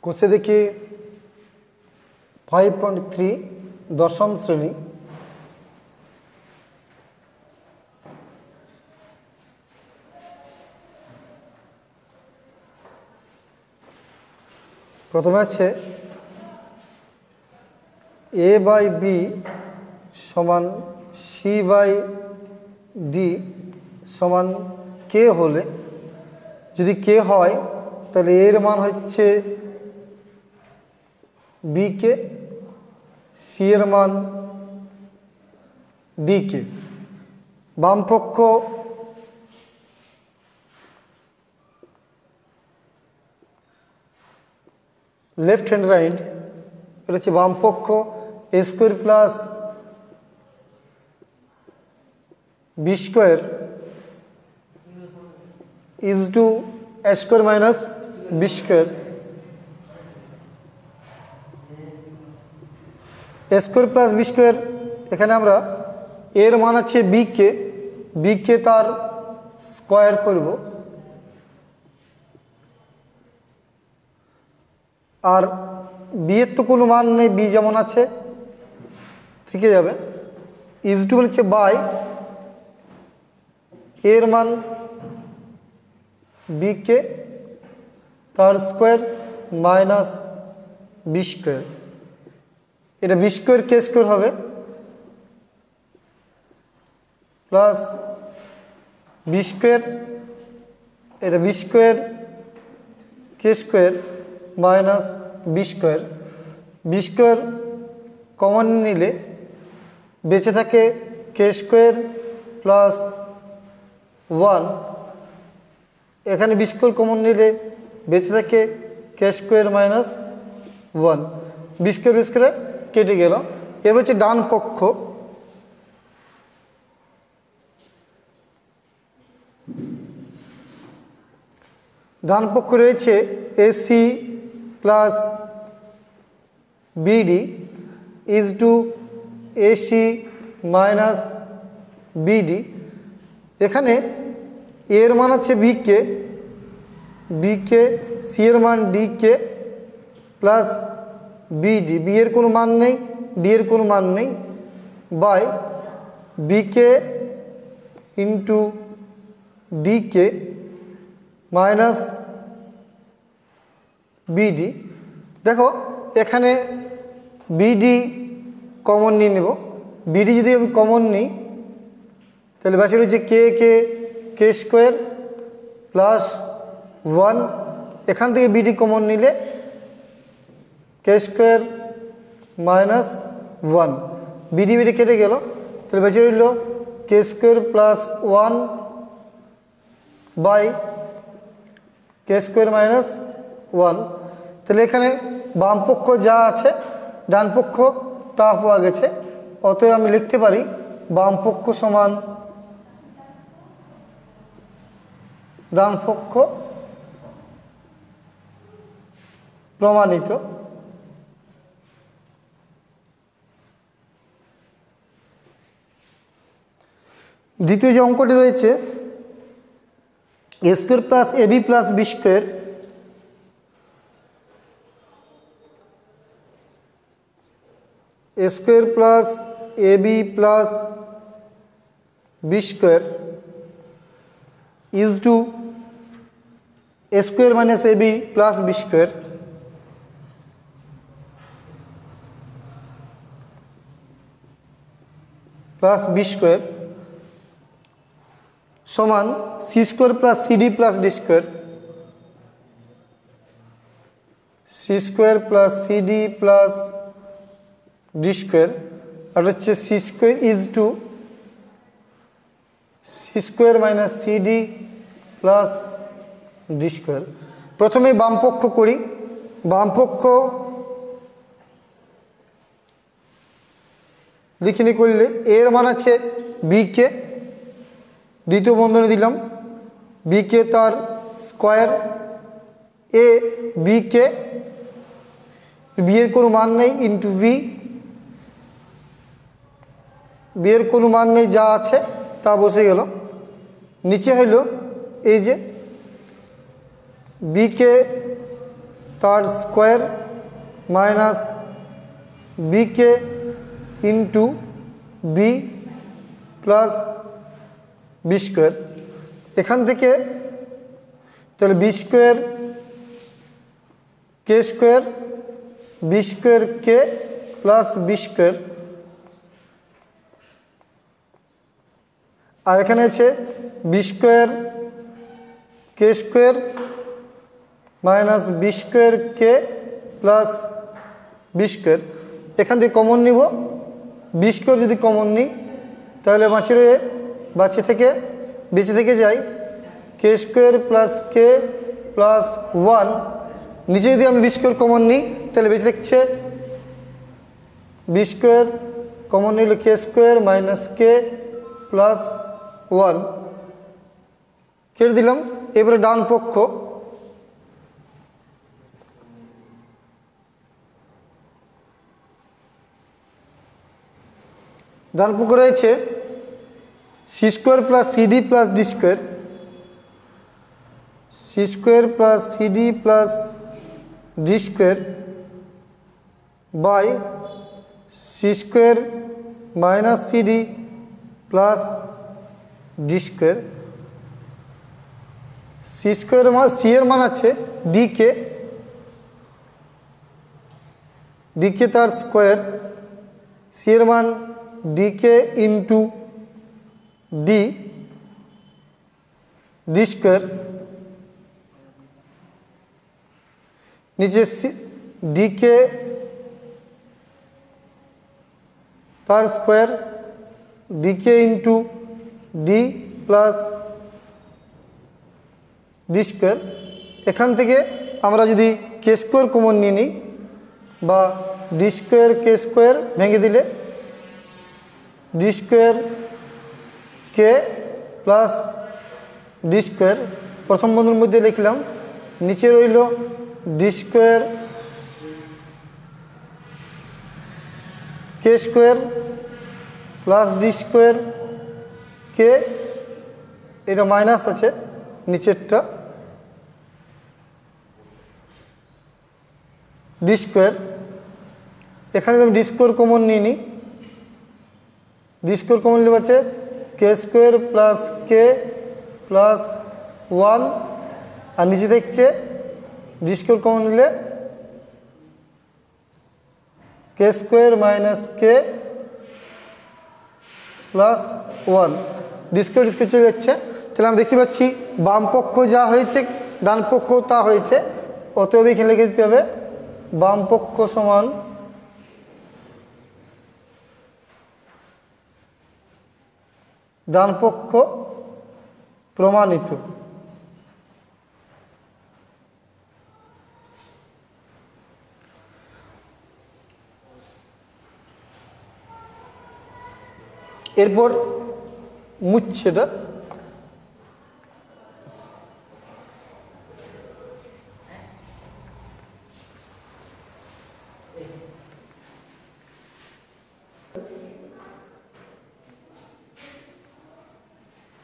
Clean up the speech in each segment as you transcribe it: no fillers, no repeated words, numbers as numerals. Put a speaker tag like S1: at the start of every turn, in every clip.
S1: কোষে দেখি 5.3 দশম শ্রেণী। প্রথমে আছে a/b সমান c/d সমান k হলে, যদি k হয় তাহলে এর মান হচ্ছে b কে, c এর মান d কে। বামপক্ষ লেফট হ্যান্ড রাইট, এটা হচ্ছে বামপক্ষ a square plus b square is to a square minus b square. a square plus b square, এখানে আমরা এর মান আছে b কে তার স্কোয়ার করব, আর বি এর তো কোনো মান নেই, বি যেমন আছে থেকে যাবে। ইজ টু হচ্ছে বাই এর মান বি কে তার স্কোয়ার মাইনাস বি স্কোয়ার। এটা বি স্কোয়ার কে স্কোয়ার হবে প্লাস বি স্কোয়ার, এটা B square K square minus B square. B square common নিলে বেঁচে থাকে কে স্কোয়ার প্লাস 1। এখানে বি স্কোয়ার কমন নিলে বেঁচে থাকে K square minus 1। B square কেটে গেল। এবার হচ্ছে ডান পক্ষ, ডান পক্ষ রয়েছে AC plus BD is to AC minus BD. এখানে এর মান আছে বি কে, সি এর মান ডি কে প্লাস বিডি, বি এর কোনো মান নেই, ডি এর কোনো মান নেই, বাই বি কে ইন্টু ডি কে মাইনাস বিডি। দেখো এখানে বিডি কমন নিয়ে নেব। বিডি যদি আমি কমন নিই তাহলে বাকি রয়েছে কে স্কোয়ার প্লাস 1। এখান থেকে বিডি কমন নিলে কে স্কোয়ার মাইনাস 1। বিডি কেটে গেল, তাহলে বেঁচে রইল K square plus 1 by K square minus 1। তাহলে এখানে বাম পক্ষ যা আছে ডান পক্ষ তা পাওয়া গেছে। অতএব আমি লিখতে পারি বাম পক্ষ সমান ডান পক্ষ প্রমাণিত। দ্বিতীয় যে অঙ্কটি রয়েছে A square plus AB plus B square, A square plus AB plus B square is to A square minus AB plus B square plus B square সমান C square plus CD plus D square, C square plus CD plus D square. আর হচ্ছে C square is to C square minus CD plus D square. প্রথমে বামপক্ষ করি। বামপক্ষ লিখিনি করলে এর মান আছে বি কে, দ্বিতীয় বন্ধনী দিলাম বি কে তার square, A B K, B এর কোনো মান নেই, ইন্টু বি এর কোনো মান নেই, যা আছে তা বসে গেল। নিচে হইল এই যে বি কে তার square minus BK into B plus B square. এখান থেকে তাহলে B square K square B square K plus B square, আর এখানে আছে B square K square minus B square K plus B square. এখান থেকে common নিব, বি স্কোয়ার যদি কমন নিই তাহলে বেঁচে থেকে যায় কে স্কোয়ার প্লাস কে প্লাস 1। নিচে যদি আমি বি স্কোয়ার কমন নিই তাহলে বেঁচে থাকছে বি স্কোয়ার কমন নিলে k square minus k plus 1 কেটে দিলাম। এবারে ডান পক্ষ, ডান পক্ষ রয়েছে c square plus CD plus D square, C square plus CD plus D square by c square minus CD plus D square. C square c এর মান আছে ডিকে, ডিকে তার স্কোয়ার, সি এর মান dk into d d square, নিচে dk তার square dk into d plus D square. এখান থেকে আমরা যদি কে স্কোয়ার কমন নিয়ে নিই বা ডি স্কোয়ার কে স্কোয়ার ভেঙে দিলে D square K plus D square প্রথম বন্ধুর মধ্যে লিখলাম, নিচে রইল D square K square plus D square কে, এটা মাইনাস আছে নিচেরটা ডি স্কোয়ার। এখানে আমি ডি স্কোয়ার কমন নিয়ে নিই, ডি স্কোয়ার কমন নিলে আছে কে স্কোয়ার প্লাস কে প্লাস 1, আর নিচে দেখছে ডি স্কোয়ার কমন নিলে k square minus k plus 1, D square চলে যাচ্ছে। তাহলে আমরা দেখতে পাচ্ছি বাম পক্ষ যা হয়েছে ডান পক্ষ তা হয়েছে, অতএব এখানে লিখে দিতে হবে বাম পক্ষ সমান ডান পক্ষ প্রমাণিত। এরপর মুচ্ছেটা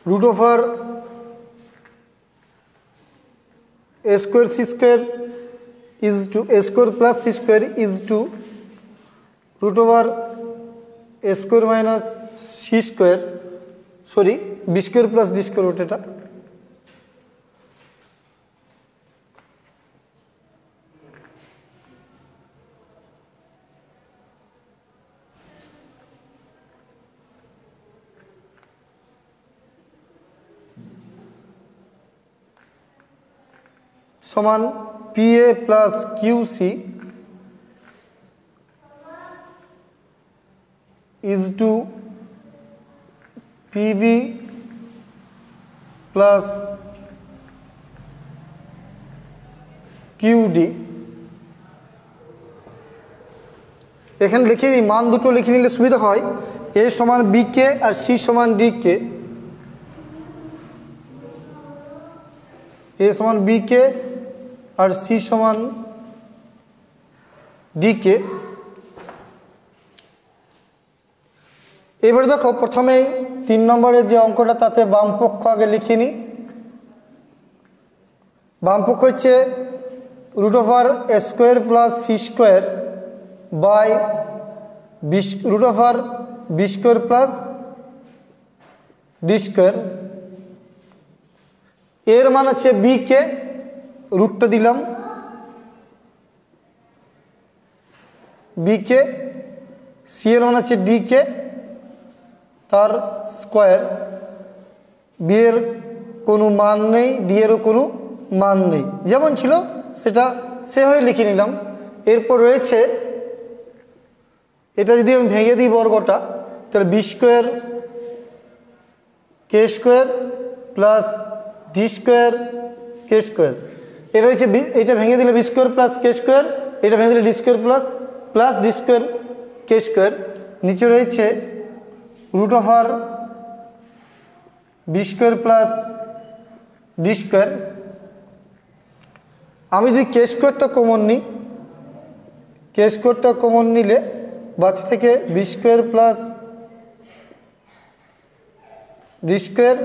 S1: root over a square c square is to a square plus c square is to root over a square minus c square, sorry b square plus d square ওটা সমান PA plus QC is to PV plus QD। এখানে লিখে নিই, মান দুটো লিখে নিলে সুবিধা হয়। A সমান BK আর C সমান DK, A সমান BK আর C সমান DK। এবারে দেখো প্রথমেই 3 নম্বরের যে অঙ্কটা তাতে বাম পক্ষ আগে লিখে নিই। বাম পক্ষ হচ্ছে root over a square plus c square by root over B square plus D square. এর মান আছে বি কে, রুটটা দিলাম বি কে, সি এর মান আছে ডি কে তার স্কোয়ার, বি এর কোনো মান নেই, ডি এরও কোনো মান নেই, যেমন ছিল সেটা সেভাবে লিখে নিলাম। এরপর রয়েছে এটা যদি আমি ভেঙে দিই বর্গটা, তাহলে B square K square plus D square K square. এটা রয়েছে এটা ভেঙে দিলে B square plus K square, এটা ভেঙে দিলে D square plus D square K square. নিচে রয়েছে root over B square plus D square. আমি যদি কে স্কোয়ারটা কমন নিই, কে স্কোয়ারটা কমন নিলে বাঁচে থেকে b square plus D square,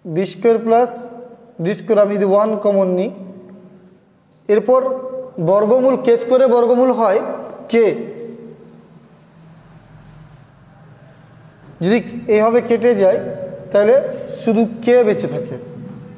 S1: B square plus D square আমি যদি 1 কমন নিই, এরপর বর্গমূল কে স্কোয়ারে বর্গমূল হয় কে, যদি এইভাবে কেটে যায় তাহলে শুধু কে বেঁচে থাকে।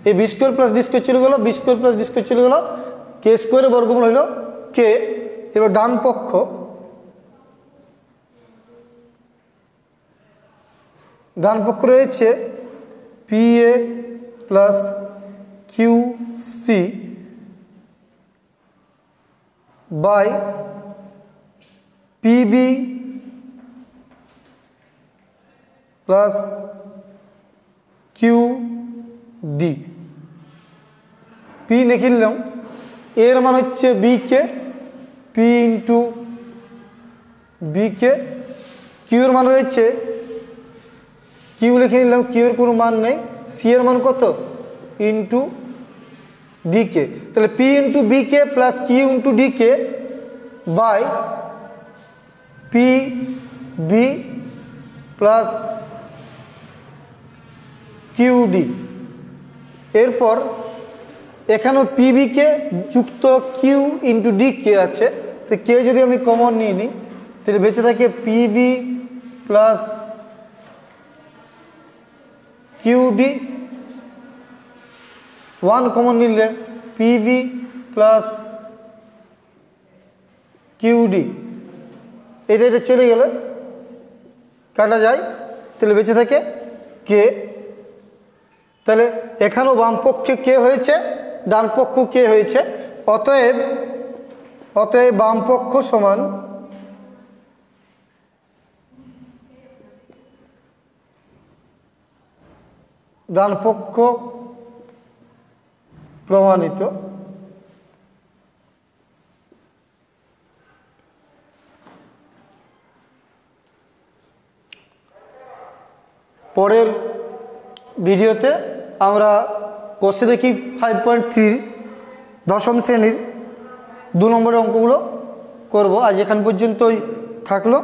S1: এই b square plus D square চলে গেল, b square plus D square চলে গেল, কে স্কোয়ারের বর্গমূল হলো কে। এবার ডান পক্ষ রয়েছে p a plus q c by pb plus Q p. পি লিখে নিলাম, এর মান হচ্ছে b k, p into b k. Q এর মান রয়েছে কিউ লিখে নিলাম, কিউ এর কোনো মান নেই, সি এর মান কত ইন্টু ডি কে। তাহলে p into b k plus q into D k by p b plus Q d. এরপর এখানেও পিবি কে যুক্ত কিউ ইন্টু ডি কে আছে, তো কে যদি আমি কমন নিয়ে নিই তাহলে বেঁচে থাকে পিবি প্লাস কিউ ডি। 1 কমন নিলে পিভি প্লাস কিউডি, এটা চলে গেলে কাটা যায়, তাহলে বেঁচে থাকে কে। তাহলে এখানেও বাম পক্ষে কে হয়েছে, ডান পক্ষ কে হয়েছে, অতএব বাম পক্ষ সমান ডান পক্ষ প্রমাণিত। পরের ভিডিওতে আমরা কষে দেখি 5.3 দশম শ্রেণীর 2 নম্বরের অঙ্কগুলো করব। আজ এখান পর্যন্তই থাকলো।